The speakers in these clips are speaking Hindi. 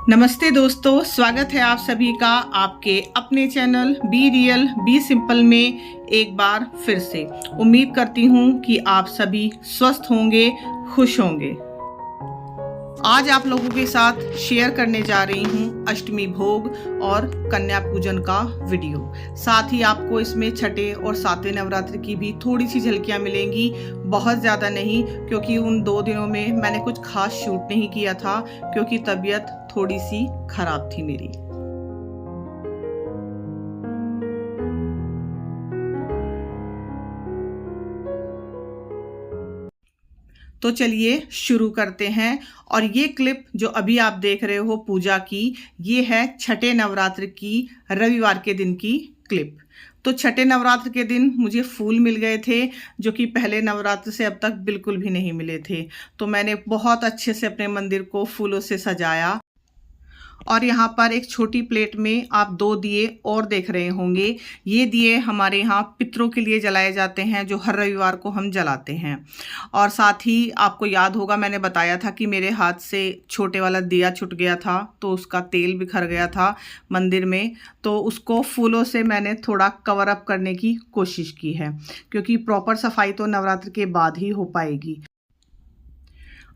नमस्ते दोस्तों, स्वागत है आप सभी का आपके अपने channel be real be simple में एक बार फिर से। उम्मीद करती हूँ कि आप सभी स्वस्थ होंगे, खुश होंगे। आज आप लोगों के साथ शेयर करने जा रही हूँ अष्टमी भोग और कन्या पूजन का वीडियो। साथ ही आपको इसमें छठे और सातवें नवरात्र की भी थोड़ी सी झलकियाँ मिलेंगी, बहुत ज़्यादा नहीं, क्योंकि उन 2 दिनों में मैंने कुछ खास शूट नहीं किया था क्योंकि तबीयत थोड़ी सी खराब थी मेरी। तो चलिए शुरू करते हैं। और ये क्लिप जो अभी आप देख रहे हो पूजा की, ये है छठे नवरात्र की रविवार के दिन की क्लिप। तो छठे नवरात्र के दिन मुझे फूल मिल गए थे जो कि पहले नवरात्र से अब तक बिल्कुल भी नहीं मिले थे। तो मैंने बहुत अच्छे से अपने मंदिर को फूलों से सजाया। और यहाँ पर एक छोटी प्लेट में आप 2 दिए और देख रहे होंगे। ये दिए हमारे यहाँ पितरों के लिए जलाए जाते हैं, जो हर रविवार को हम जलाते हैं। और साथ ही आपको याद होगा मैंने बताया था कि मेरे हाथ से छोटे वाला दिया छूट गया था, तो उसका तेल बिखर गया था मंदिर में। तो उसको फूलों से मैंने थोड़ा कवर अप करने की कोशिश की है, क्योंकि प्रॉपर सफाई तो नवरात्र के बाद ही हो पाएगी।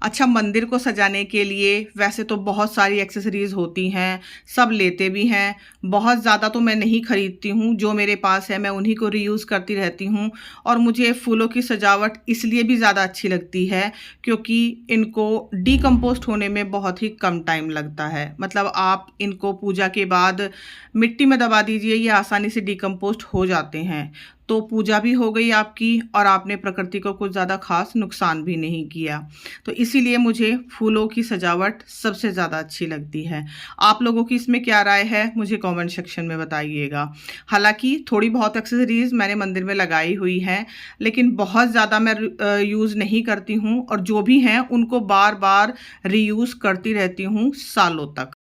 अच्छा, मंदिर को सजाने के लिए वैसे तो बहुत सारी एक्सेसरीज़ होती हैं, सब लेते भी हैं। बहुत ज़्यादा तो मैं नहीं खरीदती हूँ, जो मेरे पास है मैं उन्हीं को रीयूज़ करती रहती हूँ। और मुझे फूलों की सजावट इसलिए भी ज़्यादा अच्छी लगती है क्योंकि इनको डिकम्पोस्ट होने में बहुत ही कम टाइम लगता है। मतलब आप इनको पूजा के बाद मिट्टी में दबा दीजिए, ये आसानी से डिकम्पोस्ट हो जाते हैं। तो पूजा भी हो गई आपकी और आपने प्रकृति को कुछ ज़्यादा खास नुकसान भी नहीं किया। तो इसीलिए मुझे फूलों की सजावट सबसे ज़्यादा अच्छी लगती है। आप लोगों की इसमें क्या राय है मुझे कमेंट सेक्शन में बताइएगा। हालांकि थोड़ी बहुत एक्सेसरीज़ मैंने मंदिर में लगाई हुई हैं, लेकिन बहुत ज़्यादा मैं यूज़ नहीं करती हूँ, और जो भी हैं उनको बार बार रीयूज़ करती रहती हूँ सालों तक।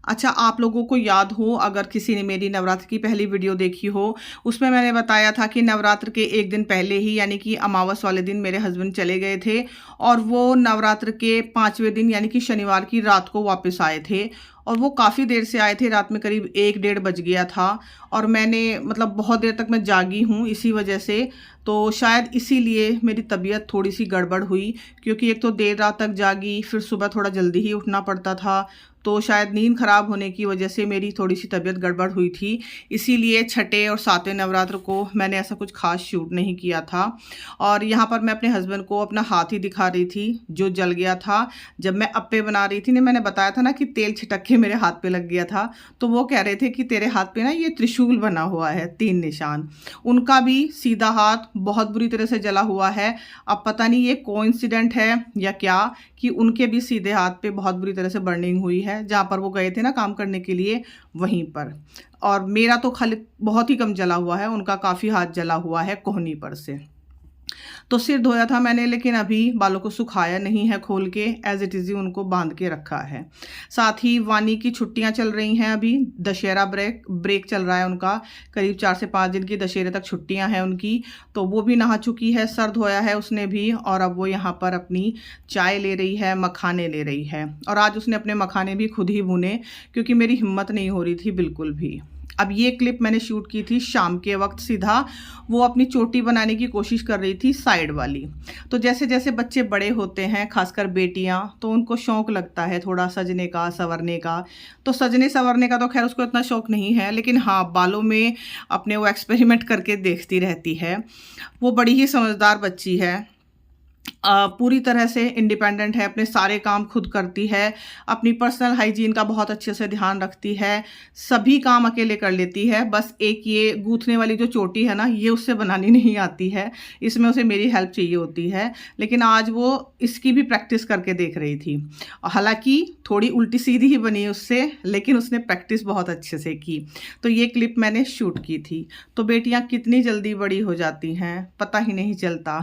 अच्छा, आप लोगों को याद हो, अगर किसी ने मेरी नवरात्र की पहली वीडियो देखी हो, उसमें मैंने बताया था कि नवरात्र के एक दिन पहले ही यानी कि अमावस वाले दिन मेरे हस्बैंड चले गए थे, और वो नवरात्र के 5वें दिन यानी कि शनिवार की रात को वापस आए थे। और वो काफ़ी देर से आए थे, रात में करीब 1 डेढ़ बज गया था। और मैंने मतलब बहुत देर तक मैं जागी हूँ इसी वजह से। तो शायद इसीलिए मेरी तबीयत थोड़ी सी गड़बड़ हुई, क्योंकि एक तो देर रात तक जागी, फिर सुबह थोड़ा जल्दी ही उठना पड़ता था। तो शायद नींद खराब होने की वजह से मेरी थोड़ी सी तबीयत गड़बड़ हुई थी। इसीलिए छठे और सातवें नवरात्र को मैंने ऐसा कुछ खास शूट नहीं किया था। और यहाँ पर मैं अपने हस्बैंड को अपना हाथ ही दिखा रही थी जो जल गया था। जब मैं अप्पे बना रही थी ना, मैंने बताया था ना कि तेल छिटक के मेरे हाथ पे लग गया था, तो वो कह रहे थे कि तेरे हाथ पे ना ये त्रिशूल बना हुआ है, 3 निशान। उनका भी सीधा हाथ बहुत बुरी तरह से जला हुआ है। अब पता नहीं ये कोइंसिडेंट है या क्या, कि उनके भी सीधे हाथ पे बहुत बुरी तरह से बर्निंग हुई है, जहाँ पर वो गए थे ना काम करने के लिए, वहीं पर। और मेरा तो खाली बहुत ही कम जला हुआ है, उनका काफ़ी हाथ जला हुआ है कोहनी पर से। तो सिर धोया था मैंने, लेकिन अभी बालों को सुखाया नहीं है खोल के, एज इट इज़ ही उनको बांध के रखा है। साथ ही वानी की छुट्टियां चल रही हैं, अभी दशहरा ब्रेक चल रहा है उनका, करीब 4 से 5 दिन की दशहरे तक छुट्टियां हैं उनकी। तो वो भी नहा चुकी है, सर धोया है उसने भी, और अब वो यहाँ पर अपनी चाय ले रही है, मखाने ले रही है। और आज उसने अपने मखाने भी खुद ही भुने, क्योंकि मेरी हिम्मत नहीं हो रही थी बिल्कुल भी। अब ये क्लिप मैंने शूट की थी शाम के वक्त सीधा। वो अपनी चोटी बनाने की कोशिश कर रही थी साइड वाली। तो जैसे जैसे बच्चे बड़े होते हैं, खासकर बेटियां, तो उनको शौक लगता है थोड़ा सजने का, संवरने का। तो सजने संवरने का तो खैर उसको इतना शौक नहीं है, लेकिन हाँ, बालों में अपने वो एक्सपेरिमेंट करके देखती रहती है। वो बड़ी ही समझदार बच्ची है, पूरी तरह से इंडिपेंडेंट है, अपने सारे काम खुद करती है, अपनी पर्सनल हाइजीन का बहुत अच्छे से ध्यान रखती है, सभी काम अकेले कर लेती है। बस एक ये गूंथने वाली जो चोटी है ना, ये उससे बनानी नहीं आती है, इसमें उसे मेरी हेल्प चाहिए होती है। लेकिन आज वो इसकी भी प्रैक्टिस करके देख रही थी। हालांकि थोड़ी उल्टी सीधी ही बनी उससे, लेकिन उसने प्रैक्टिस बहुत अच्छे से की। तो ये क्लिप मैंने शूट की थी। तो बेटियां कितनी जल्दी बड़ी हो जाती हैं, पता ही नहीं चलता।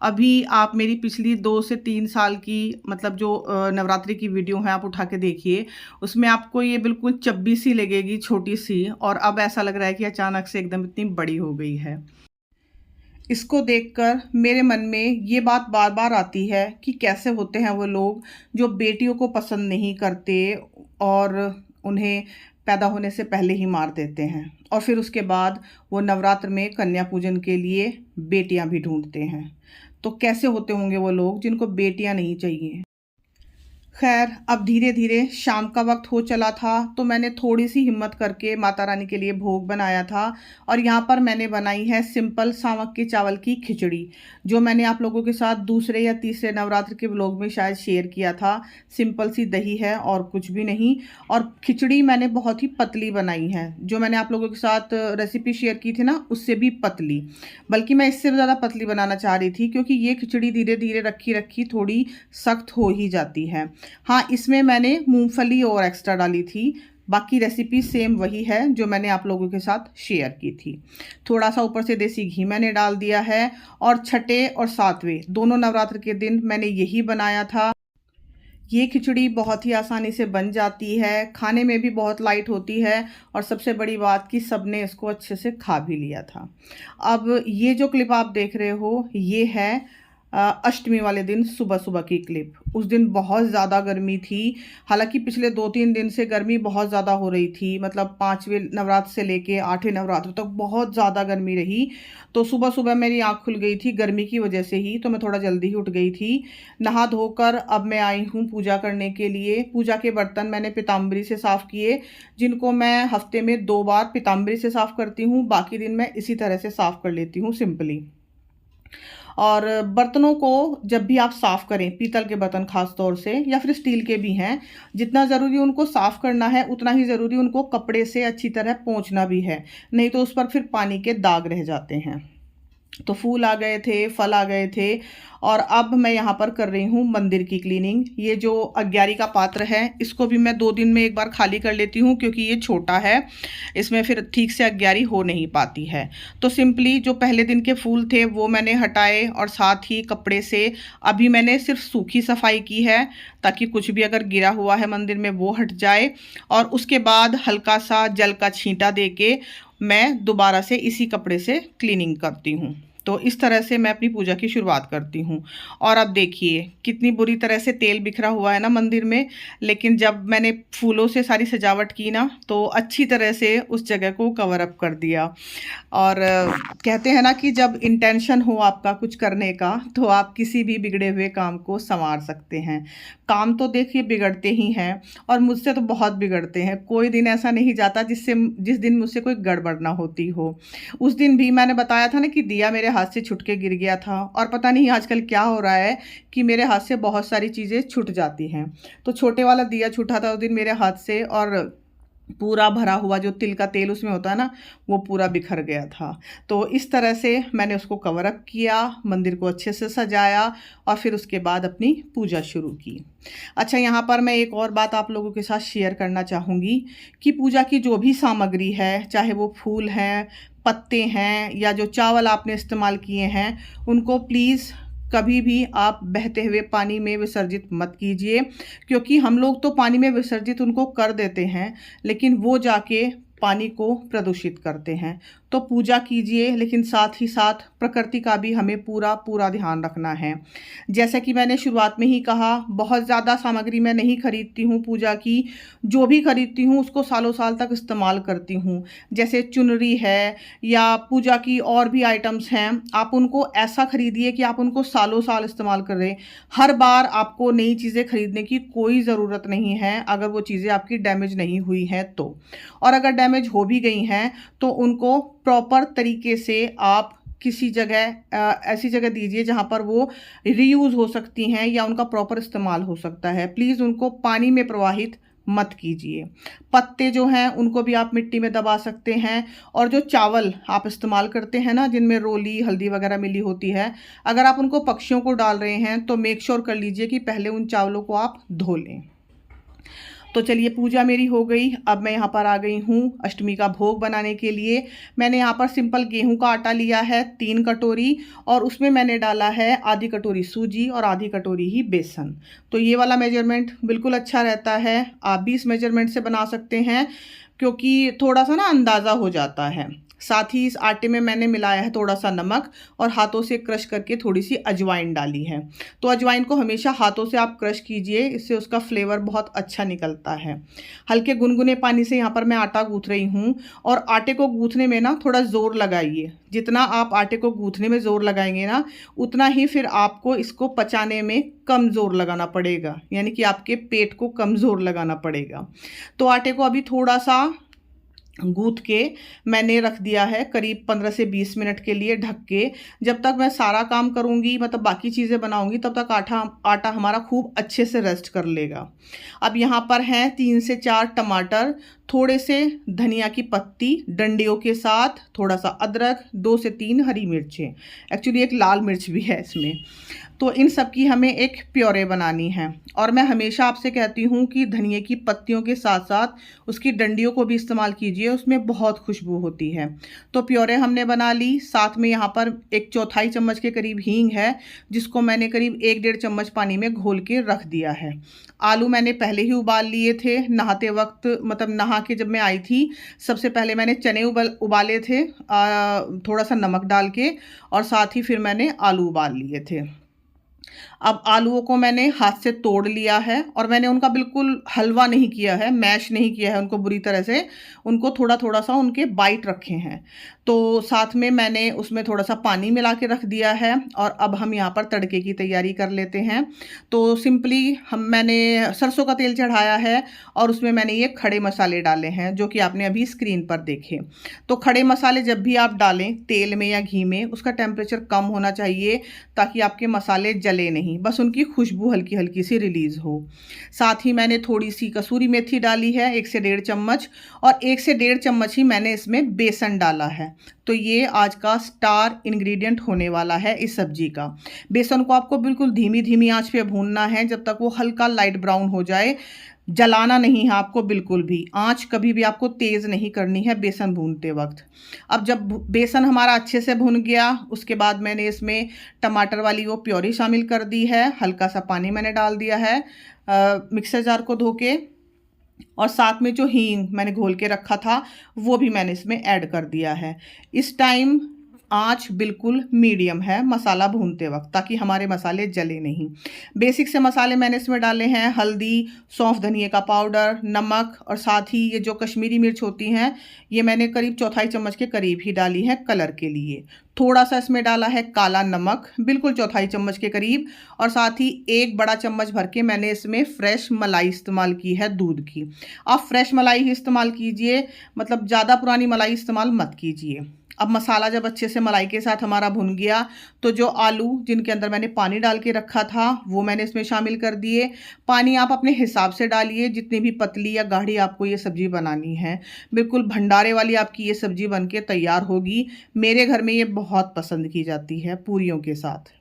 अभी आप मेरी पिछली 2 से 3 साल की मतलब जो नवरात्रि की वीडियो है आप उठा के देखिए, उसमें आपको ये बिल्कुल चब्बी सी लगेगी, छोटी सी, और अब ऐसा लग रहा है कि अचानक से एकदम इतनी बड़ी हो गई है। इसको देखकर मेरे मन में ये बात बार बार आती है कि कैसे होते हैं वो लोग जो बेटियों को पसंद नहीं करते और उन्हें पैदा होने से पहले ही मार देते हैं, और फिर उसके बाद वो नवरात्र में कन्या पूजन के लिए बेटियां भी ढूंढते हैं। तो कैसे होते होंगे वो लोग जिनको बेटियां नहीं चाहिए। खैर, अब धीरे धीरे शाम का वक्त हो चला था, तो मैंने थोड़ी सी हिम्मत करके माता रानी के लिए भोग बनाया था। और यहाँ पर मैंने बनाई है सिंपल सामक के चावल की खिचड़ी, जो मैंने आप लोगों के साथ दूसरे या तीसरे नवरात्र के व्लॉग में शायद शेयर किया था। सिंपल सी दही है और कुछ भी नहीं। और खिचड़ी मैंने बहुत ही पतली बनाई है, जो मैंने आप लोगों के साथ रेसिपी शेयर की थी ना, उससे भी पतली, बल्कि मैं इससे ज़्यादा पतली बनाना चाह रही थी, क्योंकि ये खिचड़ी धीरे धीरे रखी रखी थोड़ी सख्त हो ही जाती है। हाँ, इसमें मैंने मूंगफली और एक्स्ट्रा डाली थी, बाकी रेसिपी सेम वही है जो मैंने आप लोगों के साथ शेयर की थी। थोड़ा सा ऊपर से देसी घी मैंने डाल दिया है। और छठे और सातवें दोनों नवरात्र के दिन मैंने यही बनाया था। ये खिचड़ी बहुत ही आसानी से बन जाती है, खाने में भी बहुत लाइट होती है, और सबसे बड़ी बात कि सबने इसको अच्छे से खा भी लिया था। अब ये जो क्लिप आप देख रहे हो, ये है अष्टमी वाले दिन सुबह सुबह की क्लिप। उस दिन बहुत ज़्यादा गर्मी थी। हालांकि पिछले 2-3 दिन से गर्मी बहुत ज़्यादा हो रही थी, मतलब 5वें नवरात्र से लेके 8वें नवरात्र तक बहुत ज़्यादा गर्मी रही। तो सुबह सुबह मेरी आँख खुल गई थी गर्मी की वजह से ही, तो मैं थोड़ा जल्दी ही उठ गई थी। नहा धोकर अब मैं आई हूँ पूजा करने के लिए। पूजा के बर्तन मैंने पीताम्बरी से साफ़ किए, जिनको मैं हफ्ते में 2 बार पीताम्बरी से साफ़ करती हूँ, बाकी दिन मैं इसी तरह से साफ़ कर लेती हूँ सिंपली। और बर्तनों को जब भी आप साफ़ करें, पीतल के बर्तन खास तौर से, या फिर स्टील के भी हैं, जितना ज़रूरी उनको साफ़ करना है उतना ही ज़रूरी उनको कपड़े से अच्छी तरह पोंछना भी है, नहीं तो उस पर फिर पानी के दाग रह जाते हैं। तो फूल आ गए थे, फल आ गए थे, और अब मैं यहाँ पर कर रही हूँ मंदिर की क्लीनिंग। ये जो अग्यारी का पात्र है, इसको भी मैं 2 दिन में एक बार खाली कर लेती हूँ, क्योंकि ये छोटा है, इसमें फिर ठीक से अग्यारी हो नहीं पाती है। तो सिंपली जो पहले दिन के फूल थे वो मैंने हटाए, और साथ ही कपड़े से अभी मैंने सिर्फ सूखी सफाई की है, ताकि कुछ भी अगर गिरा हुआ है मंदिर में वो हट जाए। और उसके बाद हल्का सा जल का छींटा दे के मैं दोबारा से इसी कपड़े से क्लीनिंग करती हूँ। तो इस तरह से मैं अपनी पूजा की शुरुआत करती हूँ। और अब देखिए कितनी बुरी तरह से तेल बिखरा हुआ है ना मंदिर में, लेकिन जब मैंने फूलों से सारी सजावट की ना, तो अच्छी तरह से उस जगह को कवर अप कर दिया। और कहते हैं ना कि जब इंटेंशन हो आपका कुछ करने का, तो आप किसी भी बिगड़े हुए काम को संवार सकते हैं। काम तो देखिए बिगड़ते ही हैं, और मुझसे तो बहुत बिगड़ते हैं। कोई दिन ऐसा नहीं जाता जिस दिन मुझसे कोई गड़बड़ ना होती हो। उस दिन भी मैंने बताया था ना कि दिया मेरे हाथ से छूट के गिर गया था, और पता नहीं आजकल क्या हो रहा है कि मेरे हाथ से बहुत सारी चीज़ें छूट जाती हैं। तो छोटे वाला दिया छूटा था उस दिन मेरे हाथ से, और पूरा भरा हुआ जो तिल का तेल उसमें होता है ना, वो पूरा बिखर गया था। तो इस तरह से मैंने उसको कवर अप किया, मंदिर को अच्छे से सजाया, और फिर उसके बाद अपनी पूजा शुरू की। अच्छा, यहाँ पर मैं एक और बात आप लोगों के साथ शेयर करना चाहूँगी कि पूजा की जो भी सामग्री है, चाहे वो फूल हैं, पत्ते हैं, या जो चावल आपने इस्तेमाल किए हैं, उनको प्लीज़ कभी भी आप बहते हुए पानी में विसर्जित मत कीजिए। क्योंकि हम लोग तो पानी में विसर्जित उनको कर देते हैं, लेकिन वो जाके पानी को प्रदूषित करते हैं। तो पूजा कीजिए, लेकिन साथ ही साथ प्रकृति का भी हमें पूरा पूरा ध्यान रखना है। जैसे कि मैंने शुरुआत में ही कहा, बहुत ज़्यादा सामग्री मैं नहीं खरीदती हूँ पूजा की। जो भी खरीदती हूँ उसको सालों साल तक इस्तेमाल करती हूँ। जैसे चुनरी है या पूजा की और भी आइटम्स हैं, आप उनको ऐसा खरीदिए कि आप उनको सालों साल इस्तेमाल कर रहे हैं। हर बार आपको नई चीज़ें खरीदने की कोई ज़रूरत नहीं है, अगर वो चीज़ें आपकी डैमेज नहीं हुई हैं तो। और अगर डैमेज हो भी गई हैं तो उनको प्रॉपर तरीके से आप किसी जगह ऐसी जगह दीजिए जहाँ पर वो रीयूज़ हो सकती हैं या उनका प्रॉपर इस्तेमाल हो सकता है। प्लीज़ उनको पानी में प्रवाहित मत कीजिए। पत्ते जो हैं उनको भी आप मिट्टी में दबा सकते हैं। और जो चावल आप इस्तेमाल करते हैं ना, जिनमें रोली हल्दी वगैरह मिली होती है, अगर आप उनको पक्षियों को डाल रहे हैं तो मेक श्योर कर लीजिए कि पहले उन चावलों को आप धो लें। तो चलिए, पूजा मेरी हो गई। अब मैं यहाँ पर आ गई हूँ अष्टमी का भोग बनाने के लिए। मैंने यहाँ पर सिंपल गेहूं का आटा लिया है 3 कटोरी, और उसमें मैंने डाला है आधी कटोरी सूजी और आधी कटोरी ही बेसन। तो ये वाला मेजरमेंट बिल्कुल अच्छा रहता है, आप भी इस मेजरमेंट से बना सकते हैं, क्योंकि थोड़ा सा ना अंदाज़ा हो जाता है। साथ ही इस आटे में मैंने मिलाया है थोड़ा सा नमक और हाथों से क्रश करके थोड़ी सी अजवाइन डाली है। तो अजवाइन को हमेशा हाथों से आप क्रश कीजिए, इससे उसका फ्लेवर बहुत अच्छा निकलता है। हल्के गुनगुने पानी से यहाँ पर मैं आटा गूँथ रही हूँ और आटे को गूँथने में ना थोड़ा ज़ोर लगाइए। जितना आप आटे को गूँथने में ज़ोर लगाएंगे ना, उतना ही फिर आपको इसको पचाने में कम ज़ोर लगाना पड़ेगा, यानी कि आपके पेट को कम ज़ोर लगाना पड़ेगा। तो आटे को अभी थोड़ा सा गूँथ के मैंने रख दिया है करीब 15 से 20 मिनट के लिए ढक के। जब तक मैं सारा काम करूँगी, मतलब बाकी चीज़ें बनाऊँगी, तब तक आटा हमारा खूब अच्छे से रेस्ट कर लेगा। अब यहाँ पर हैं 3 से 4 टमाटर, थोड़े से धनिया की पत्ती डंडियों के साथ, थोड़ा सा अदरक, 2 से 3 हरी मिर्चें, एक्चुअली एक लाल मिर्च भी है इसमें। तो इन सब की हमें एक प्योरे बनानी है। और मैं हमेशा आपसे कहती हूँ कि धनिया की पत्तियों के साथ साथ उसकी डंडियों को भी इस्तेमाल कीजिए, उसमें बहुत खुशबू होती है। तो प्योरे हमने बना ली। साथ में यहाँ पर 1/4 चम्मच के करीब हींग है, जिसको मैंने करीब 1-1.5 चम्मच पानी में घोल के रख दिया है। आलू मैंने पहले ही उबाल लिए थे नहाते वक्त, मतलब नहा के जब मैं आई थी सबसे पहले मैंने चने उबाले थे थोड़ा सा नमक डाल के, और साथ ही फिर मैंने आलू उबाल लिए थे। अब आलूओं को मैंने हाथ से तोड़ लिया है और मैंने उनका बिल्कुल हलवा नहीं किया है, मैश नहीं किया है उनको बुरी तरह से, उनको थोड़ा थोड़ा सा उनके बाइट रखे हैं। तो साथ में मैंने उसमें थोड़ा सा पानी मिला के रख दिया है और अब हम यहाँ पर तड़के की तैयारी कर लेते हैं। तो सिंपली मैंने सरसों का तेल चढ़ाया है और उसमें मैंने ये खड़े मसाले डाले हैं जो कि आपने अभी स्क्रीन पर देखे। तो खड़े मसाले जब भी आप डालें तेल में या घी में, उसका टेम्परेचर कम होना चाहिए ताकि आपके मसाले जले नहीं, बस उनकी खुशबू हल्की हल्की सी रिलीज़ हो। साथ ही मैंने थोड़ी सी कसूरी मेथी डाली है 1 से 1.5 चम्मच, और 1 से 1.5 चम्मच ही मैंने इसमें बेसन डाला है। तो ये आज का स्टार इंग्रेडिएंट होने वाला है इस सब्जी का। बेसन को आपको बिल्कुल धीमी धीमी आंच पे भूनना है जब तक वो हल्का लाइट ब्राउन हो जाए। जलाना नहीं है आपको बिल्कुल भी, आंच कभी भी आपको तेज़ नहीं करनी है बेसन भूनते वक्त। अब जब बेसन हमारा अच्छे से भुन गया, उसके बाद मैंने इसमें टमाटर वाली वो प्योरी शामिल कर दी है, हल्का सा पानी मैंने डाल दिया है मिक्सर जार को धो के, और साथ में जो हींग मैंने घोल के रखा था वो भी मैंने इसमें ऐड कर दिया है। इस टाइम आंच बिल्कुल मीडियम है मसाला भूनते वक्त, ताकि हमारे मसाले जले नहीं। बेसिक से मसाले मैंने इसमें डाले हैं, हल्दी, सौंफ धनिया का पाउडर, नमक, और साथ ही ये जो कश्मीरी मिर्च होती हैं ये मैंने करीब 1/4 चम्मच के करीब ही डाली है कलर के लिए। थोड़ा सा इसमें डाला है काला नमक, बिल्कुल 1/4 चम्मच के करीब, और साथ ही 1 बड़ा चम्मच भर के मैंने इसमें फ्रेश मलाई इस्तेमाल की है दूध की। आप फ्रेश मलाई ही इस्तेमाल कीजिए, मतलब ज़्यादा पुरानी मलाई इस्तेमाल मत कीजिए। अब मसाला जब अच्छे से मलाई के साथ हमारा भुन गया तो जो आलू जिनके अंदर मैंने पानी डाल के रखा था वो मैंने इसमें शामिल कर दिए। पानी आप अपने हिसाब से डालिए, जितनी भी पतली या गाढ़ी आपको ये सब्ज़ी बनानी है। बिल्कुल भंडारे वाली आपकी ये सब्ज़ी बन के तैयार होगी। मेरे घर में ये बहुत पसंद की जाती है पूरियों के साथ।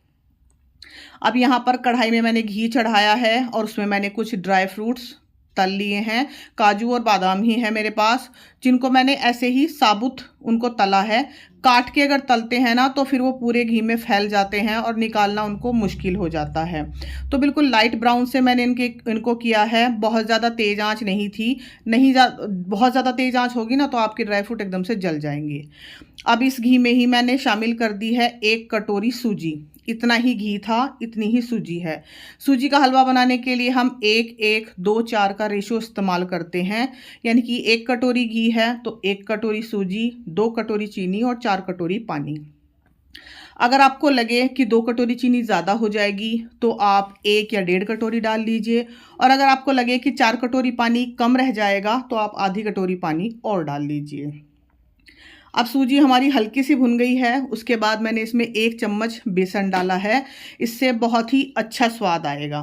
अब यहाँ पर कढ़ाई में मैंने घी चढ़ाया है और उसमें मैंने कुछ ड्राई फ्रूट्स तल लिए हैं। काजू और बादाम ही है मेरे पास, जिनको मैंने ऐसे ही साबुत उनको तला है। काट के अगर तलते हैं ना तो फिर वो पूरे घी में फैल जाते हैं और निकालना उनको मुश्किल हो जाता है। तो बिल्कुल लाइट ब्राउन से मैंने इनको किया है, बहुत ज़्यादा तेज़ आंच नहीं थी, बहुत ज़्यादा तेज़ आंच होगी ना तो आपके ड्राई फ्रूट एकदम से जल जाएंगे। अब इस घी में ही मैंने शामिल कर दी है 1 कटोरी सूजी। इतना ही घी था, इतनी ही सूजी है। सूजी का हलवा बनाने के लिए हम 1:1:2:4 का रेशो इस्तेमाल करते हैं, यानी कि 1 कटोरी घी है तो 1 कटोरी सूजी, 2 कटोरी चीनी और 4 कटोरी पानी। अगर आपको लगे कि 2 कटोरी चीनी ज़्यादा हो जाएगी तो आप 1 या 1.5 कटोरी डाल लीजिए, और अगर आपको लगे कि 4 कटोरी पानी कम रह जाएगा तो आप आधी कटोरी पानी और डाल लीजिए। अब सूजी हमारी हल्की सी भुन गई है, उसके बाद मैंने इसमें 1 चम्मच बेसन डाला है, इससे बहुत ही अच्छा स्वाद आएगा।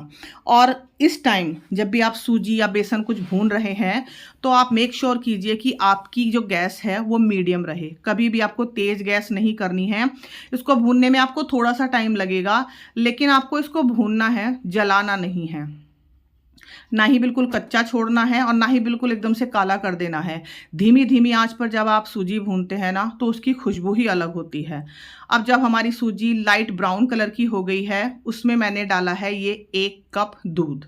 और इस टाइम जब भी आप सूजी या बेसन कुछ भून रहे हैं तो आप मेक श्योर कीजिए कि आपकी जो गैस है वो मीडियम रहे। कभी भी आपको तेज़ गैस नहीं करनी है। इसको भूनने में आपको थोड़ा सा टाइम लगेगा, लेकिन आपको इसको भूनना है, जलाना नहीं है। ना ही बिल्कुल कच्चा छोड़ना है और ना ही बिल्कुल एकदम से काला कर देना है। धीमी धीमी आंच पर जब आप सूजी भूनते हैं ना तो उसकी खुशबू ही अलग होती है। अब जब हमारी सूजी लाइट ब्राउन कलर की हो गई है, उसमें मैंने डाला है ये 1 कप दूध।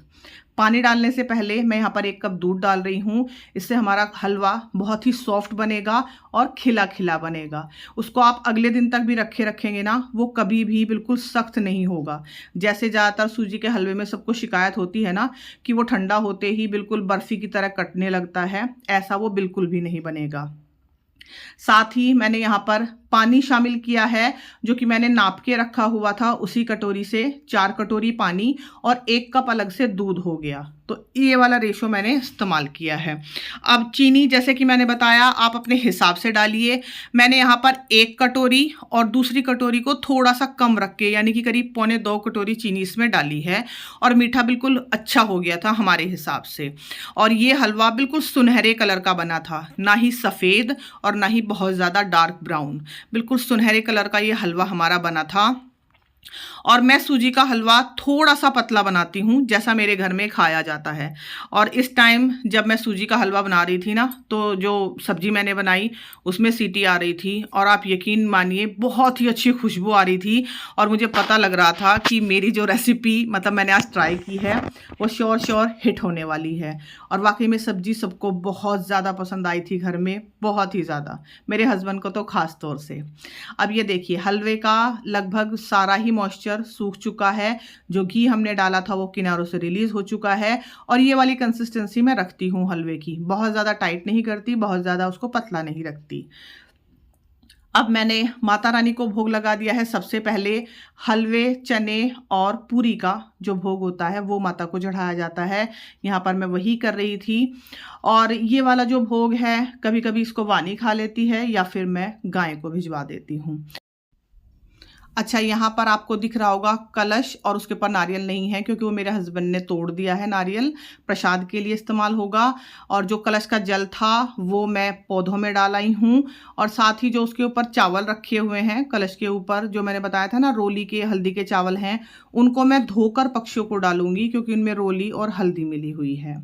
पानी डालने से पहले मैं यहाँ पर 1 कप दूध डाल रही हूँ। इससे हमारा हलवा बहुत ही सॉफ्ट बनेगा और खिला खिला बनेगा। उसको आप अगले दिन तक भी रखेंगे ना, वो कभी भी बिल्कुल सख्त नहीं होगा। जैसे ज़्यादातर सूजी के हलवे में सबको शिकायत होती है ना कि वो ठंडा होते ही बिल्कुल बर्फ़ी की तरह कटने लगता है, ऐसा वो बिल्कुल भी नहीं बनेगा। साथ ही मैंने यहाँ पर पानी शामिल किया है, जो कि मैंने नाप के रखा हुआ था। उसी कटोरी से 4 कटोरी पानी और 1 कप अलग से दूध हो गया, तो ये वाला रेशो मैंने इस्तेमाल किया है। अब चीनी जैसे कि मैंने बताया आप अपने हिसाब से डालिए। मैंने यहाँ पर 1 कटोरी और दूसरी कटोरी को थोड़ा सा कम रख के, यानी कि करीब 1.25 कटोरी चीनी इसमें डाली है। और मीठा बिल्कुल अच्छा हो गया था हमारे हिसाब से। और ये हलवा बिल्कुल सुनहरे कलर का बना था, ना ही सफ़ेद और ना ही बहुत ज़्यादा डार्क ब्राउन, बिल्कुल सुनहरे कलर का ये हलवा हमारा बना था। और मैं सूजी का हलवा थोड़ा सा पतला बनाती हूँ, जैसा मेरे घर में खाया जाता है। और इस टाइम जब मैं सूजी का हलवा बना रही थी ना, तो जो सब्जी मैंने बनाई उसमें सीटी आ रही थी, और आप यकीन मानिए बहुत ही अच्छी खुशबू आ रही थी। और मुझे पता लग रहा था कि मेरी जो रेसिपी मतलब मैंने आज ट्राई की है वो श्योर हिट होने वाली है। और वाकई में सब्जी सबको बहुत ज़्यादा पसंद आई थी घर में, बहुत ही ज़्यादा, मेरे हस्बैंड को तो ख़ास तौर से। अब ये देखिए हलवे का लगभग सारा ही मॉइस्चर सूख चुका है, जो घी हमने डाला था वो किनारों से रिलीज हो चुका है। और ये वाली कंसिस्टेंसी मैं रखती हूँ हलवे की, बहुत ज़्यादा टाइट नहीं करती, बहुत ज़्यादा उसको पतला नहीं रखती। अब मैंने माता रानी को भोग लगा दिया है। सबसे पहले हलवे, चने और पूरी का जो भोग होता है वो माता को चढ़ाया जाता है। यहाँ पर मैं वही कर रही थी। और ये वाला जो भोग है, कभी कभी इसको वानी खा लेती है या फिर मैं गाय को भिजवा देती हूँ। अच्छा, यहाँ पर आपको दिख रहा होगा कलश, और उसके ऊपर नारियल नहीं है क्योंकि वो मेरे हस्बैंड ने तोड़ दिया है। नारियल प्रसाद के लिए इस्तेमाल होगा। और जो कलश का जल था वो मैं पौधों में डाल आई हूँ। और साथ ही जो उसके ऊपर चावल रखे हुए हैं कलश के ऊपर, जो मैंने बताया था ना रोली के हल्दी के चावल हैं, उनको मैं धोकर पक्षियों को डालूंगी क्योंकि उनमें रोली और हल्दी मिली हुई है।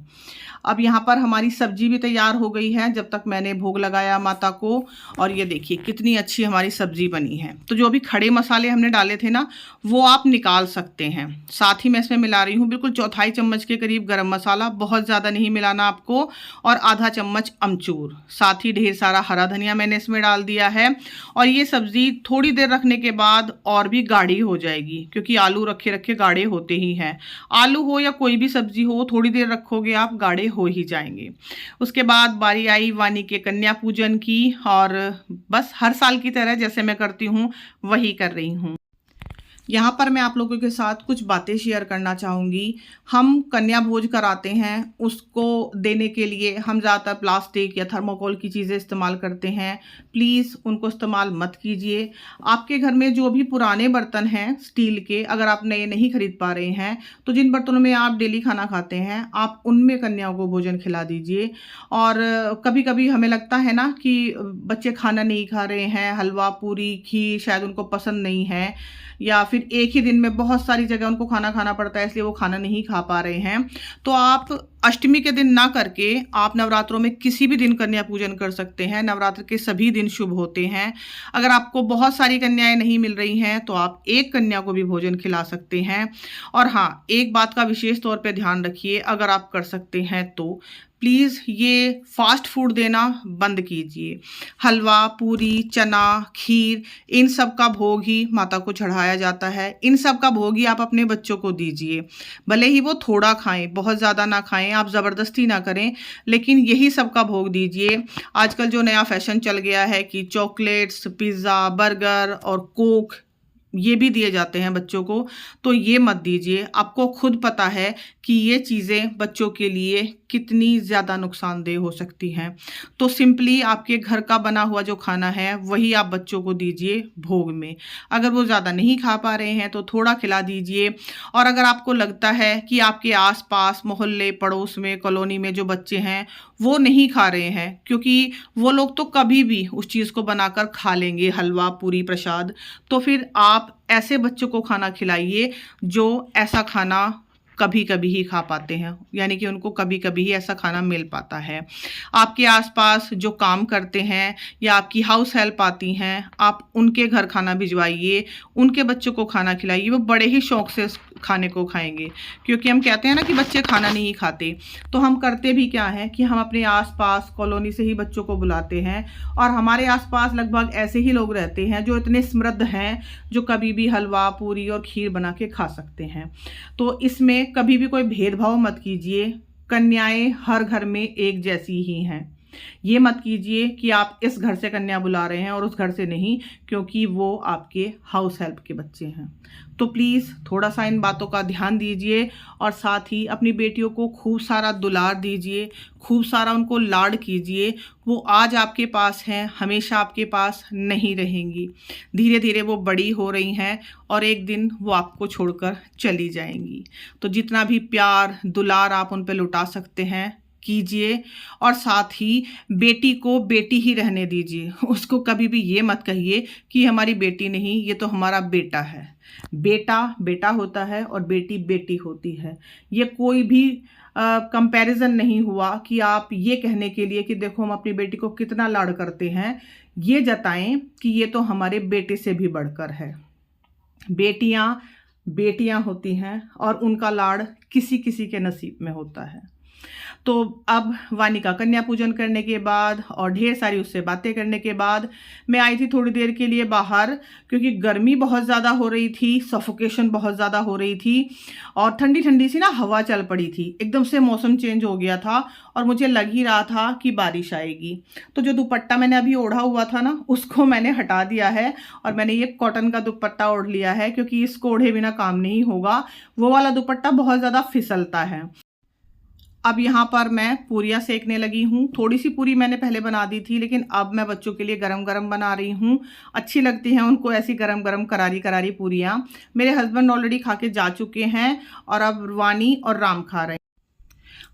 अब यहाँ पर हमारी सब्जी भी तैयार हो गई है जब तक मैंने भोग लगाया माता को। और ये देखिए कितनी अच्छी हमारी सब्जी बनी है। तो जो भी खड़े मसाले हमने डाले थे ना, वो आप निकाल सकते हैं। साथ ही मैं इसमें मिला रही हूँ बिल्कुल 1/4 चम्मच के करीब गरम मसाला, बहुत ज़्यादा नहीं मिलाना आपको, और आधा चम्मच अमचूर। साथ ही ढेर सारा हरा धनिया मैंने इसमें डाल दिया है। और ये सब्ज़ी थोड़ी देर रखने के बाद और भी गाढ़ी हो जाएगी, क्योंकि आलू रखे रखे गाढ़े होते ही हैं। आलू हो या कोई भी सब्जी हो, थोड़ी देर रखोगे आप गाढ़े हो ही जाएंगे। उसके बाद बारी आई वानी के कन्या पूजन की, और बस हर साल की तरह जैसे मैं करती हूँ वही कर रही हूँ। यहाँ पर मैं आप लोगों के साथ कुछ बातें शेयर करना चाहूँगी। हम कन्या भोज कराते हैं, उसको देने के लिए हम ज़्यादातर प्लास्टिक या थर्मोकोल की चीज़ें इस्तेमाल करते हैं। प्लीज़ उनको इस्तेमाल मत कीजिए। आपके घर में जो भी पुराने बर्तन हैं स्टील के, अगर आप नए नहीं खरीद पा रहे हैं, तो जिन बर्तनों में आप डेली खाना खाते हैं आप उनमें कन्याओं को भोजन खिला दीजिए। और कभी कभी हमें लगता है ना कि बच्चे खाना नहीं खा रहे हैं, हलवा पूरी खीर शायद उनको पसंद नहीं है, या फिर एक ही दिन में बहुत सारी जगह उनको खाना खाना पड़ता है इसलिए वो खाना नहीं खा पा रहे हैं, तो आप अष्टमी के दिन ना करके आप नवरात्रों में किसी भी दिन कन्या पूजन कर सकते हैं। नवरात्र के सभी दिन शुभ होते हैं। अगर आपको बहुत सारी कन्याएं नहीं मिल रही हैं तो आप एक कन्या को भी भोजन खिला सकते हैं। और हाँ, एक बात का विशेष तौर पे ध्यान रखिए, अगर आप कर सकते हैं तो प्लीज़ ये फास्ट फूड देना बंद कीजिए। हलवा, पूरी, चना, खीर, इन सब का भोग ही माता को चढ़ाया जाता है। इन सब का भोग ही आप अपने बच्चों को दीजिए, भले ही वो थोड़ा खाएं, बहुत ज़्यादा ना खाएं, आप ज़बरदस्ती ना करें, लेकिन यही सब का भोग दीजिए। आजकल जो नया फैशन चल गया है कि चॉकलेट्स, पिज़्ज़ा, बर्गर और कोक ये भी दिए जाते हैं बच्चों को, तो ये मत दीजिए। आपको खुद पता है कि ये चीज़ें बच्चों के लिए कितनी ज़्यादा नुकसानदेह हो सकती हैं। तो सिंपली आपके घर का बना हुआ जो खाना है वही आप बच्चों को दीजिए भोग में। अगर वो ज़्यादा नहीं खा पा रहे हैं तो थोड़ा खिला दीजिए। और अगर आपको लगता है कि आपके आसपास मोहल्ले पड़ोस में कॉलोनी में जो बच्चे हैं वो नहीं खा रहे हैं, क्योंकि वो लोग तो कभी भी उस चीज़ को बनाकर खा लेंगे, हलवा, पूरी, प्रसाद, तो फिर आप ऐसे बच्चों को खाना खिलाइए जो ऐसा खाना कभी कभी ही खा पाते हैं, यानी कि उनको कभी कभी ही ऐसा खाना मिल पाता है। आपके आसपास जो काम करते हैं या आपकी हाउस हेल्प आती हैं, आप उनके घर खाना भिजवाइए, उनके बच्चों को खाना खिलाइए, वो बड़े ही शौक से खाने को खाएंगे, क्योंकि हम कहते हैं ना कि बच्चे खाना नहीं खाते। तो हम करते भी क्या है कि हम अपने आसपास कॉलोनी से ही बच्चों को बुलाते हैं, और हमारे आसपास लगभग ऐसे ही लोग रहते हैं जो इतने समृद्ध हैं, जो कभी भी हलवा, पूरी और खीर बना के खा सकते हैं। तो इसमें कभी भी कोई भेदभाव मत कीजिए। कन्याएं हर घर में एक जैसी ही हैं। ये मत कीजिए कि आप इस घर से कन्या बुला रहे हैं और उस घर से नहीं, क्योंकि वो आपके हाउस हेल्प के बच्चे हैं। तो प्लीज़ थोड़ा सा इन बातों का ध्यान दीजिए, और साथ ही अपनी बेटियों को खूब सारा दुलार दीजिए, खूब सारा उनको लाड कीजिए। वो आज आपके पास हैं, हमेशा आपके पास नहीं रहेंगी। धीरे धीरे वो बड़ी हो रही हैं और एक दिन वो आपको छोड़कर चली जाएंगी। तो जितना भी प्यार दुलार आप उन पर लुटा सकते हैं कीजिए, और साथ ही बेटी को बेटी ही रहने दीजिए। उसको कभी भी ये मत कहिए कि हमारी बेटी नहीं, ये तो हमारा बेटा है। बेटा बेटा होता है और बेटी बेटी होती है। ये कोई भी कंपैरिजन नहीं हुआ कि आप ये कहने के लिए कि देखो हम अपनी बेटी को कितना लाड करते हैं, ये जताएं कि ये तो हमारे बेटे से भी बढ़कर है। बेटियां बेटियां होती हैं और उनका लाड किसी किसी के नसीब में होता है। तो अब वानी का कन्या पूजन करने के बाद और ढेर सारी उससे बातें करने के बाद मैं आई थी थोड़ी देर के लिए बाहर, क्योंकि गर्मी बहुत ज़्यादा हो रही थी, सफोकेशन बहुत ज़्यादा हो रही थी, और ठंडी ठंडी सी ना हवा चल पड़ी थी। एकदम से मौसम चेंज हो गया था और मुझे लग ही रहा था कि बारिश आएगी। तो जो दुपट्टा मैंने अभी ओढ़ा हुआ था ना, उसको मैंने हटा दिया है और मैंने ये कॉटन का दुपट्टा ओढ़ लिया है, क्योंकि इसको ओढ़े बिना काम नहीं होगा। वो वाला दुपट्टा बहुत ज़्यादा फिसलता है। अब यहाँ पर मैं पूरियाँ सेकने लगी हूँ। थोड़ी सी पूरी मैंने पहले बना दी थी, लेकिन अब मैं बच्चों के लिए गरम गरम बना रही हूँ। अच्छी लगती हैं उनको ऐसी गरम गरम करारी करारी पूरियाँ। मेरे हस्बैंड ऑलरेडी खा के जा चुके हैं और अब वानी और राम खा रहे हैं।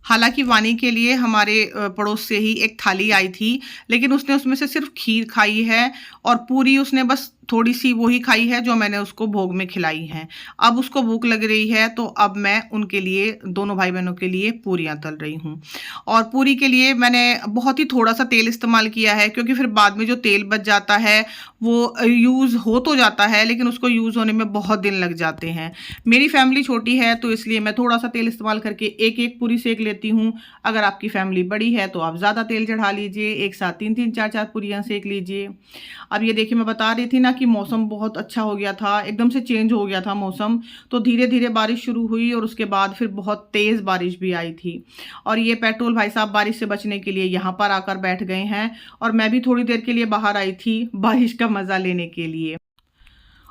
हालांकि वानी के लिए हमारे पड़ोस से ही एक थाली आई थी, लेकिन उसने उसमें से सिर्फ खीर खाई है और पूरी उसने बस थोड़ी सी वही खाई है जो मैंने उसको भोग में खिलाई है। अब उसको भूख लग रही है, तो अब मैं उनके लिए, दोनों भाई बहनों के लिए पूरियां तल रही हूँ। और पूरी के लिए मैंने बहुत ही थोड़ा सा तेल इस्तेमाल किया है, क्योंकि फिर बाद में जो तेल बच जाता है वो यूज़ हो तो जाता है, लेकिन उसको यूज़ होने में बहुत दिन लग जाते हैं। मेरी फैमिली छोटी है तो इसलिए मैं थोड़ा सा तेल इस्तेमाल करके एक एक पूरी सेक लेती हूँ। अगर आपकी फैमिली बड़ी है तो आप ज़्यादा तेल चढ़ा लीजिए, एक साथ 3-3 4-4 पूरियाँ सेक लीजिए। अब ये देखिए, मैं बता रही थी ना कि मौसम बहुत अच्छा हो गया था, एकदम से चेंज हो गया था मौसम। तो धीरे धीरे बारिश शुरू हुई और उसके बाद फिर बहुत तेज़ बारिश भी आई थी। और ये पेट्रोल भाई साहब बारिश से बचने के लिए यहाँ पर आकर बैठ गए हैं, और मैं भी थोड़ी देर के लिए बाहर आई थी बारिश का मज़ा लेने के लिए।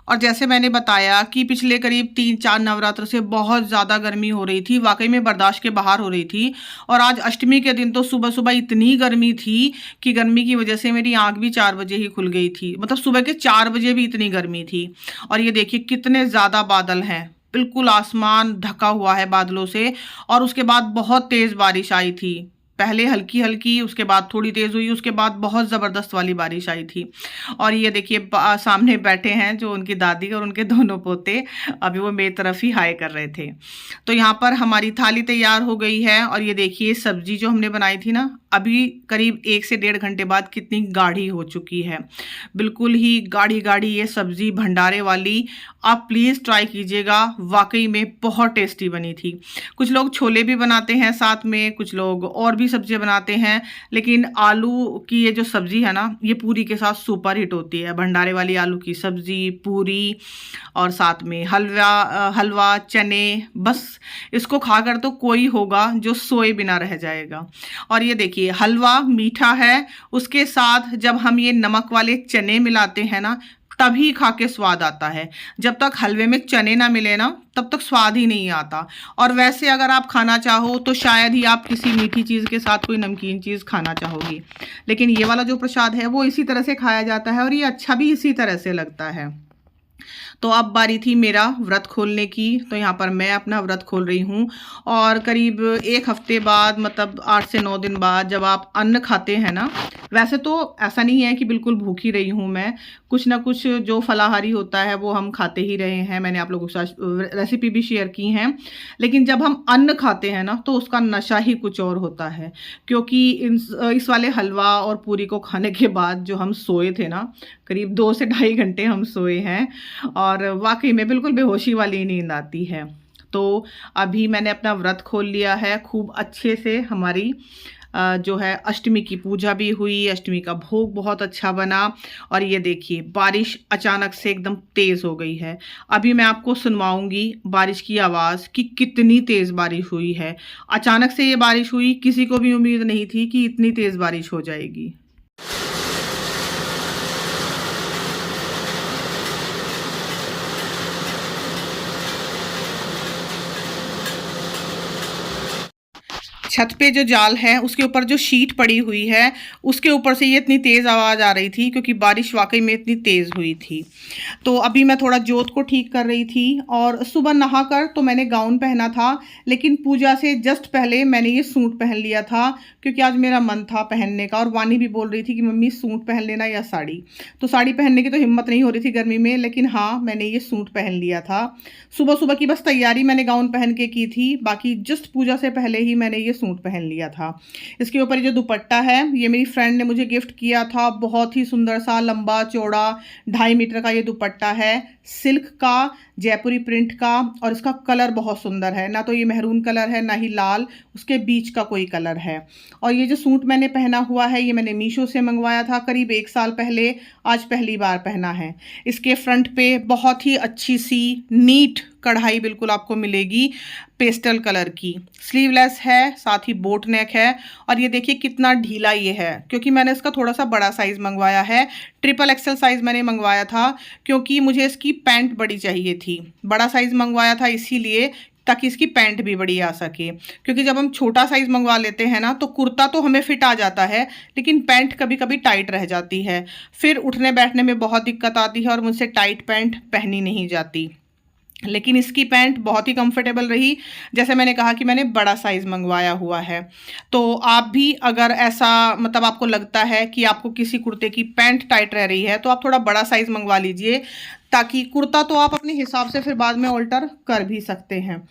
और जैसे मैंने बताया कि पिछले करीब 3-4 नवरात्र से बहुत ज़्यादा गर्मी हो रही थी, वाकई में बर्दाश्त के बाहर हो रही थी। और आज अष्टमी के दिन तो सुबह सुबह इतनी गर्मी थी कि गर्मी की वजह से मेरी आँख भी 4 बजे ही खुल गई थी। मतलब सुबह के 4 बजे भी इतनी गर्मी थी। और ये देखिए कितने ज़्यादा बादल हैं, बिल्कुल आसमान ढका हुआ है बादलों से। और उसके बाद बहुत तेज़ बारिश आई थी, पहले हल्की हल्की, उसके बाद थोड़ी तेज़ हुई, उसके बाद बहुत ज़बरदस्त वाली बारिश आई थी। और ये देखिए सामने बैठे हैं जो उनकी दादी और उनके दोनों पोते, अभी वो मेरी तरफ ही हाय कर रहे थे। तो यहाँ पर हमारी थाली तैयार हो गई है, और ये देखिए सब्जी जो हमने बनाई थी ना, अभी करीब 1 से 1.5 घंटे बाद कितनी गाढ़ी हो चुकी है। बिल्कुल ही गाढ़ी गाढ़ी ये सब्जी, भंडारे वाली। आप प्लीज़ ट्राई कीजिएगा, वाकई में बहुत टेस्टी बनी थी। कुछ लोग छोले भी बनाते हैं साथ में, कुछ लोग और भी सब्जियां बनाते हैं, लेकिन आलू की ये जो सब्ज़ी है ना, ये पूरी के साथ सुपर हिट होती है। भंडारे वाली आलू की सब्ज़ी, पूरी, और साथ में हलवा चने, बस इसको खाकर तो कोई होगा जो सोए बिना रह जाएगा। और ये देखिए हलवा मीठा है, उसके साथ जब हम ये नमक वाले चने मिलाते हैं ना, तभी खा के स्वाद आता है। जब तक हलवे में चने ना मिले ना, तब तक स्वाद ही नहीं आता। और वैसे अगर आप खाना चाहो तो शायद ही आप किसी मीठी चीज़ के साथ कोई नमकीन चीज़ खाना चाहोगी, लेकिन ये वाला जो प्रसाद है वो इसी तरह से खाया जाता है, और ये अच्छा भी इसी तरह से लगता है। तो अब बारी थी मेरा व्रत खोलने की। तो यहाँ पर मैं अपना व्रत खोल रही हूँ, और करीब 1 हफ्ते बाद, मतलब 8 से 9 दिन बाद जब आप अन्न खाते हैं ना, वैसे तो ऐसा नहीं है कि बिल्कुल भूखी रही हूँ मैं, कुछ ना कुछ जो फलाहारी होता है वो हम खाते ही रहे हैं। मैंने आप लोगों के साथ रेसिपी भी शेयर की हैं, लेकिन जब हम अन्न खाते हैं ना तो उसका नशा ही कुछ और होता है। क्योंकि इस वाले हलवा और पूरी को खाने के बाद जो हम सोए थे ना, करीब 2 से ढाई घंटे हम सोए हैं, और वाकई में बिल्कुल बेहोशी वाली नींद आती है। तो अभी मैंने अपना व्रत खोल लिया है। खूब अच्छे से हमारी जो है अष्टमी की पूजा भी हुई, अष्टमी का भोग बहुत अच्छा बना। और ये देखिए बारिश अचानक से एकदम तेज़ हो गई है। अभी मैं आपको सुनवाऊंगी बारिश की आवाज़ कि कितनी तेज़ बारिश हुई है। अचानक से ये बारिश हुई, किसी को भी उम्मीद नहीं थी कि इतनी तेज़ बारिश हो जाएगी। छत पे जो जाल है उसके ऊपर जो शीट पड़ी हुई है उसके ऊपर से ये इतनी तेज़ आवाज़ आ रही थी क्योंकि बारिश वाकई में इतनी तेज़ हुई थी। तो अभी मैं थोड़ा जोत को ठीक कर रही थी और सुबह नहाकर तो मैंने गाउन पहना था, लेकिन पूजा से जस्ट पहले मैंने ये सूट पहन लिया था क्योंकि आज मेरा मन था पहनने का। और वानी भी बोल रही थी कि मम्मी सूट पहन लेना या साड़ी। तो साड़ी पहनने की तो हिम्मत नहीं हो रही थी गर्मी में, लेकिन हाँ मैंने ये सूट पहन लिया था। सुबह सुबह की बस तैयारी मैंने गाउन पहन के की थी, बाकी जस्ट पूजा से पहले ही मैंने ये सूट पहन लिया था। इसके ऊपर जो दुपट्टा है ये मेरी फ्रेंड ने मुझे गिफ्ट किया था। बहुत ही सुंदर सा लंबा चौड़ा 2.5 मीटर का ये दुपट्टा है, सिल्क का, जयपुरी प्रिंट का। और इसका कलर बहुत सुंदर है, ना तो ये मेहरून कलर है ना ही लाल, उसके बीच का कोई कलर है। और ये जो सूट मैंने पहना हुआ है ये मैंने मीशो से मंगवाया था करीब 1 साल पहले, आज पहली बार पहना है। इसके फ्रंट पे बहुत ही अच्छी सी नीट कढ़ाई बिल्कुल आपको मिलेगी पेस्टल कलर की। स्लीवलेस है, साथ ही बोट नेक है। और ये देखिए कितना ढीला ये है, क्योंकि मैंने इसका थोड़ा सा बड़ा साइज़ मंगवाया है। ट्रिपल एक्सल साइज़ मैंने मंगवाया था क्योंकि मुझे इसकी पैंट बड़ी चाहिए थी। बड़ा साइज़ मंगवाया था इसीलिए ताकि इसकी पैंट भी बड़ी आ सके, क्योंकि जब हम छोटा साइज़ मंगवा लेते हैं ना तो कुर्ता तो हमें फिट आ जाता है, लेकिन पैंट कभी कभी टाइट रह जाती है। फिर उठने बैठने में बहुत दिक्कत आती है और मुझसे टाइट पैंट पहनी नहीं जाती। लेकिन इसकी पैंट बहुत ही कंफर्टेबल रही। जैसे मैंने कहा कि मैंने बड़ा साइज़ मंगवाया हुआ है, तो आप भी अगर ऐसा मतलब आपको लगता है कि आपको किसी कुर्ते की पैंट टाइट रह रही है तो आप थोड़ा बड़ा साइज़ मंगवा लीजिए, ताकि कुर्ता तो आप अपने हिसाब से फिर बाद में ऑल्टर कर भी सकते हैं।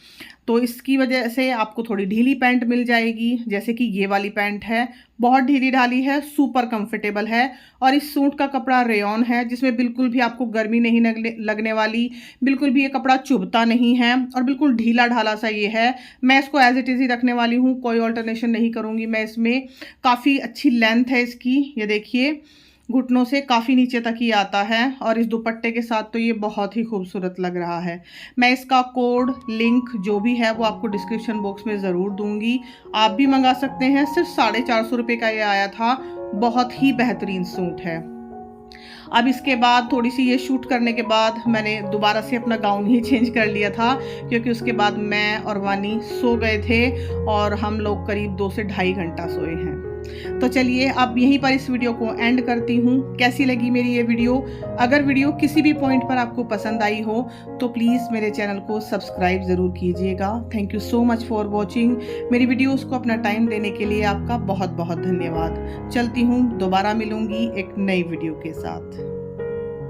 तो इसकी वजह से आपको थोड़ी ढीली पैंट मिल जाएगी, जैसे कि ये वाली पैंट है, बहुत ढीली ढाली है, सुपर कंफर्टेबल है। और इस सूट का कपड़ा रेयॉन है, जिसमें बिल्कुल भी आपको गर्मी नहीं लगने वाली, बिल्कुल भी ये कपड़ा चुभता नहीं है और बिल्कुल ढीला ढाला सा ये है। मैं इसको एज इट इज़ ही रखने वाली हूँ, कोई ऑल्टरनेशन नहीं करूँगी मैं इसमें। काफ़ी अच्छी लेंथ है इसकी, ये देखिए घुटनों से काफ़ी नीचे तक ही आता है। और इस दुपट्टे के साथ तो ये बहुत ही खूबसूरत लग रहा है। मैं इसका कोड लिंक जो भी है वो आपको डिस्क्रिप्शन बॉक्स में ज़रूर दूंगी, आप भी मंगा सकते हैं। सिर्फ 450 रुपये का ये आया था, बहुत ही बेहतरीन सूट है। अब इसके बाद थोड़ी सी ये शूट करने के बाद मैंने दोबारा से अपना गाउन ही चेंज कर लिया था, क्योंकि उसके बाद मैं और वानी सो गए थे और हम लोग करीब 2 से ढाई घंटा सोए हैं। तो चलिए अब यहीं पर इस वीडियो को एंड करती हूँ। कैसी लगी मेरी ये वीडियो? अगर वीडियो किसी भी पॉइंट पर आपको पसंद आई हो तो प्लीज़ मेरे चैनल को सब्सक्राइब ज़रूर कीजिएगा। Thank you so much for watching. मेरी वीडियोस को अपना टाइम देने के लिए आपका बहुत बहुत धन्यवाद। चलती हूँ, दोबारा मिलूंगी एक नई वीडियो के साथ।